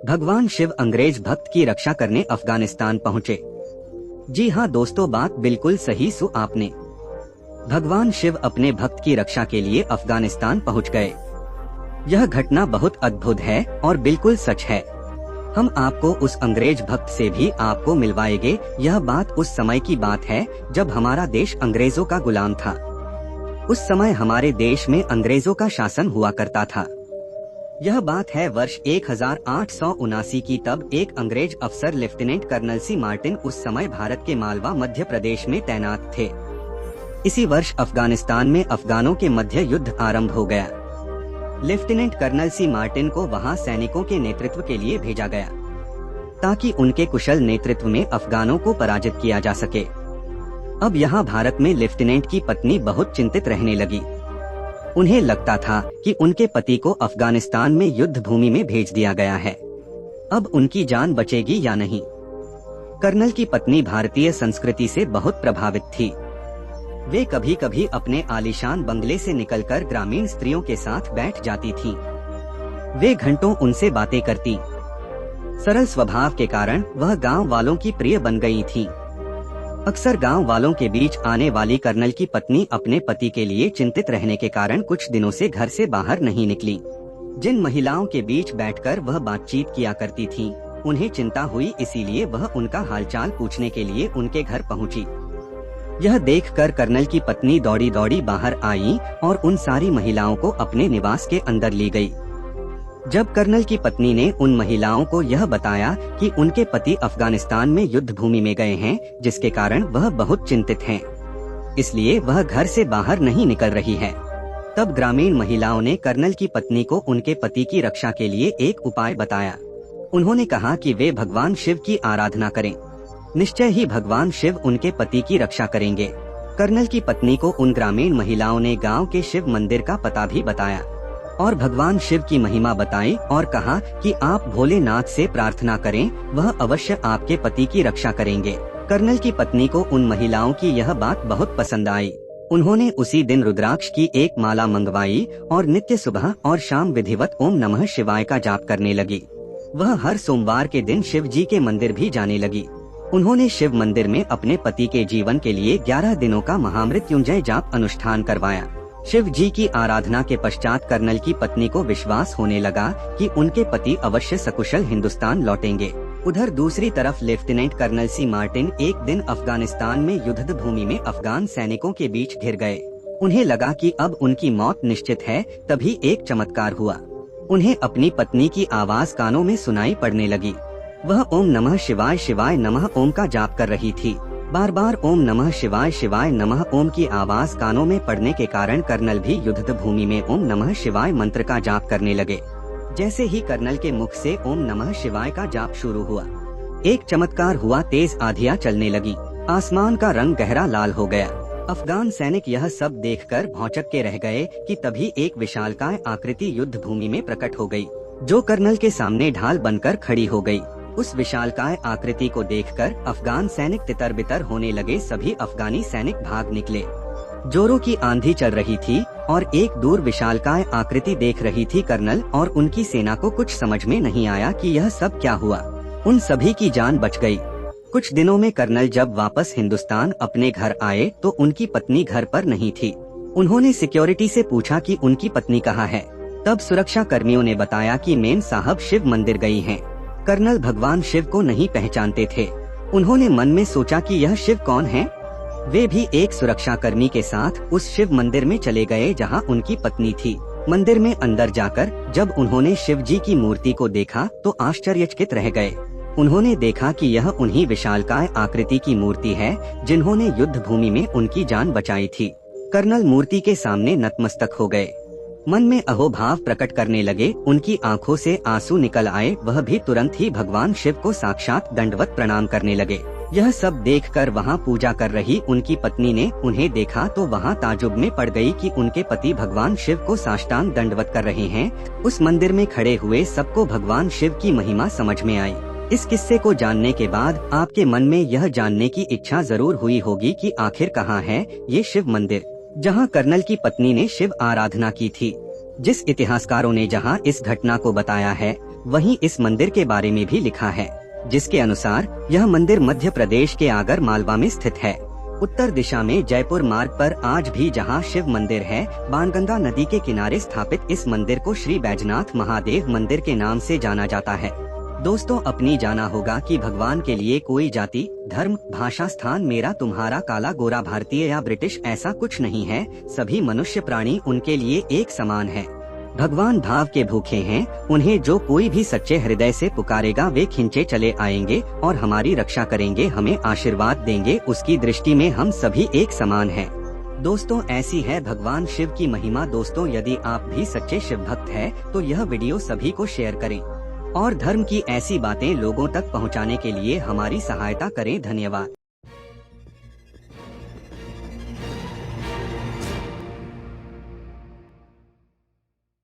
भगवान शिव अंग्रेज भक्त की रक्षा करने अफगानिस्तान पहुँचे। जी हाँ दोस्तों, बात बिल्कुल सही सु आपने। भगवान शिव अपने भक्त की रक्षा के लिए अफगानिस्तान पहुँच गए। यह घटना बहुत अद्भुत है और बिल्कुल सच है। हम आपको उस अंग्रेज भक्त से भी आपको मिलवाएंगे। यह बात उस समय की बात है जब हमारा देश अंग्रेजों का गुलाम था। उस समय हमारे देश में अंग्रेजों का शासन हुआ करता था। यह बात है वर्ष 1879 की। तब एक अंग्रेज अफसर लेफ्टिनेंट कर्नल सी मार्टिन उस समय भारत के मालवा मध्य प्रदेश में तैनात थे। इसी वर्ष अफगानिस्तान में अफगानों के मध्य युद्ध आरंभ हो गया। लेफ्टिनेंट कर्नल सी मार्टिन को वहां सैनिकों के नेतृत्व के लिए भेजा गया ताकि उनके कुशल नेतृत्व में अफगानों को पराजित किया जा सके। अब यहाँ भारत में लेफ्टिनेंट की पत्नी बहुत चिंतित रहने लगी। उन्हें लगता था कि उनके पति को अफगानिस्तान में युद्ध भूमि में भेज दिया गया है। अब उनकी जान बचेगी या नहीं। कर्नल की पत्नी भारतीय संस्कृति से बहुत प्रभावित थी। वे कभी कभी अपने आलीशान बंगले से निकलकर ग्रामीण स्त्रियों के साथ बैठ जाती थीं। वे घंटों उनसे बातें करती। सरल स्वभाव के कारण वह गांव वालों की प्रिय बन गई थीं। अक्सर गांव वालों के बीच आने वाली कर्नल की पत्नी अपने पति के लिए चिंतित रहने के कारण कुछ दिनों से घर से बाहर नहीं निकली। जिन महिलाओं के बीच बैठकर वह बातचीत किया करती थीं, उन्हें चिंता हुई, इसीलिए वह उनका हालचाल पूछने के लिए उनके घर पहुंची। यह देखकर कर्नल की पत्नी दौड़ी दौड़ी बाहर आई और उन सारी महिलाओं को अपने निवास के अंदर ली गई। जब कर्नल की पत्नी ने उन महिलाओं को यह बताया कि उनके पति अफगानिस्तान में युद्ध भूमि में गए हैं, जिसके कारण वह बहुत चिंतित हैं, इसलिए वह घर से बाहर नहीं निकल रही है, तब ग्रामीण महिलाओं ने कर्नल की पत्नी को उनके पति की रक्षा के लिए एक उपाय बताया। उन्होंने कहा कि वे भगवान शिव की आराधना करें। निश्चय ही भगवान शिव उनके पति की रक्षा करेंगे। कर्नल की पत्नी को उन ग्रामीण महिलाओं ने गांव के शिव मंदिर का पता भी बताया और भगवान शिव की महिमा बताई और कहा कि आप भोलेनाथ से प्रार्थना करें, वह अवश्य आपके पति की रक्षा करेंगे। कर्नल की पत्नी को उन महिलाओं की यह बात बहुत पसंद आई। उन्होंने उसी दिन रुद्राक्ष की एक माला मंगवाई और नित्य सुबह और शाम विधिवत ओम नमः शिवाय का जाप करने लगी। वह हर सोमवार के दिन शिव जी के मंदिर भी जाने लगी। उन्होंने शिव मंदिर में अपने पति के जीवन के लिए 11 दिनों का महामृत्युंजय जाप अनुष्ठान करवाया। शिव जी की आराधना के पश्चात कर्नल की पत्नी को विश्वास होने लगा कि उनके पति अवश्य सकुशल हिंदुस्तान लौटेंगे। उधर दूसरी तरफ लेफ्टिनेंट कर्नल सी मार्टिन एक दिन अफगानिस्तान में युद्ध भूमि में अफगान सैनिकों के बीच घिर गए। उन्हें लगा कि अब उनकी मौत निश्चित है। तभी एक चमत्कार हुआ। उन्हें अपनी पत्नी की आवाज कानों में सुनाई पड़ने लगी। वह ओम नमः शिवाय शिवाय नमः ओम का जाप कर रही थी। बार बार ओम नमः शिवाय शिवाय नमः ओम की आवाज कानों में पड़ने के कारण कर्नल भी युद्ध भूमि में ओम नमः शिवाय मंत्र का जाप करने लगे। जैसे ही कर्नल के मुख से ओम नमः शिवाय का जाप शुरू हुआ, एक चमत्कार हुआ। तेज आंधियां चलने लगी। आसमान का रंग गहरा लाल हो गया। अफगान सैनिक यह सब देखकर भौचक्के के रह गए कि तभी एक विशालकाय आकृति युद्ध भूमि में प्रकट हो गई, जो कर्नल के सामने ढाल बनकर खड़ी हो गई। उस विशालकाय आकृति को देखकर अफगान सैनिक तितर बितर होने लगे। सभी अफगानी सैनिक भाग निकले। जोरों की आंधी चल रही थी और एक दूर विशालकाय आकृति देख रही थी। कर्नल और उनकी सेना को कुछ समझ में नहीं आया कि यह सब क्या हुआ। उन सभी की जान बच गई। कुछ दिनों में कर्नल जब वापस हिंदुस्तान अपने घर आए तो उनकी पत्नी घर पर नहीं थी। उन्होंने सिक्योरिटी से पूछा कि उनकी पत्नी कहाँ है। तब सुरक्षा कर्मियों ने बताया कि मेम साहब शिव मंदिर गई हैं। कर्नल भगवान शिव को नहीं पहचानते थे। उन्होंने मन में सोचा कि यह शिव कौन है। वे भी एक सुरक्षा कर्मी के साथ उस शिव मंदिर में चले गए जहां उनकी पत्नी थी। मंदिर में अंदर जाकर जब उन्होंने शिव जी की मूर्ति को देखा तो आश्चर्यचकित रह गए। उन्होंने देखा कि यह उन्हीं विशालकाय आकृति की मूर्ति है जिन्होंने युद्ध भूमि में उनकी जान बचाई थी। कर्नल मूर्ति के सामने नतमस्तक हो गए। मन में अहोभाव प्रकट करने लगे। उनकी आंखों से आंसू निकल आए। वह भी तुरंत ही भगवान शिव को साक्षात दंडवत प्रणाम करने लगे। यह सब देखकर वहां पूजा कर रही उनकी पत्नी ने उन्हें देखा तो वहां ताजुब में पड़ गई कि उनके पति भगवान शिव को साष्टांग दंडवत कर रहे हैं। उस मंदिर में खड़े हुए सबको भगवान शिव की महिमा समझ में आई। इस किस्से को जानने के बाद आपके मन में यह जानने की इच्छा जरूर हुई होगी कि आखिर कहाँ है ये शिव मंदिर, जहां कर्नल की पत्नी ने शिव आराधना की थी। जिस इतिहासकारों ने जहां इस घटना को बताया है वहीं इस मंदिर के बारे में भी लिखा है, जिसके अनुसार यह मंदिर मध्य प्रदेश के आगर मालवा में स्थित है। उत्तर दिशा में जयपुर मार्ग पर आज भी जहां शिव मंदिर है, बाणगंगा नदी के किनारे स्थापित इस मंदिर को श्री बैजनाथ महादेव मंदिर के नाम से जाना जाता है। दोस्तों, अपनी जाना होगा कि भगवान के लिए कोई जाति, धर्म, भाषा, स्थान, मेरा, तुम्हारा, काला, गोरा, भारतीय या ब्रिटिश ऐसा कुछ नहीं है। सभी मनुष्य प्राणी उनके लिए एक समान है। भगवान भाव के भूखे हैं, उन्हें जो कोई भी सच्चे हृदय से पुकारेगा वे खिंचे चले आएंगे और हमारी रक्षा करेंगे, हमें आशीर्वाद देंगे। उसकी दृष्टि में हम सभी एक समान हैं। दोस्तों, ऐसी है भगवान शिव की महिमा। दोस्तों, यदि आप भी सच्चे शिव भक्त हैं, तो यह वीडियो सभी को शेयर करें और धर्म की ऐसी बातें लोगों तक पहुंचाने के लिए हमारी सहायता करें। धन्यवाद।